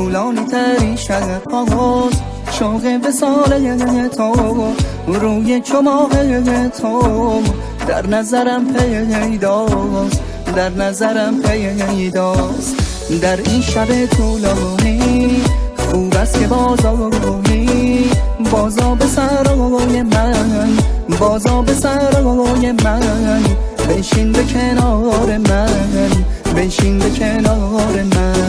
طولانی تری شب هاست، شوق وصال تو روی چماق تو در نظرم پیداست، در نظرم پیداست. در این شب طولانی خوب است که بازایی، بازا به سرای من، بازا به سرای من، بنشین به کنار من، بنشین به کنار من.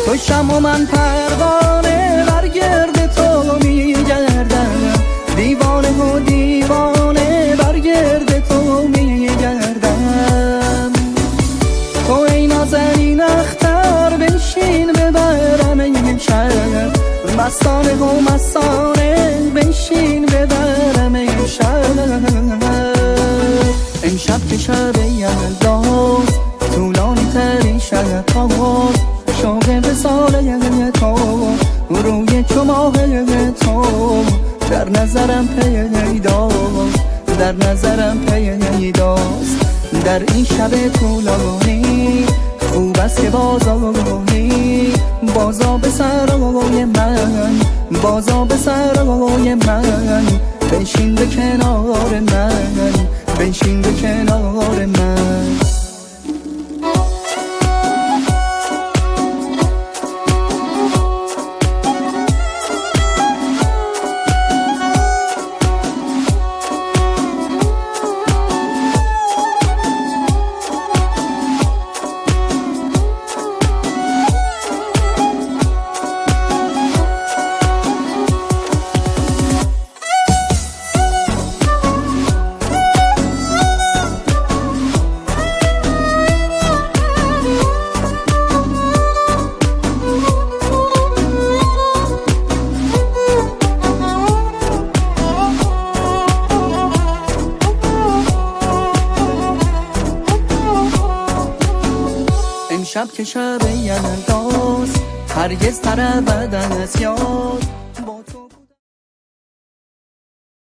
تو شم و من پروانه بر گرد تو میگردم، دیوانه و دیوانه بر گرد تو میگردم. تو ای نازنین اختر بنشین ببرم امشب، مستانه و مستانه بنشین ببرم امشب. امشب که شب یلداست، طولانی ترین شب هاست، شوق وصال تو روی چماق تو در نظرم پیداست، در نظرم پیداست. در این شب طولانی خوب است که بازایی، بازا به سرای من، بازا به سرای من، بنشین به کنار من، بنشین به کنار من. امشب که شب یلداست، هرگز تر ابد از یاد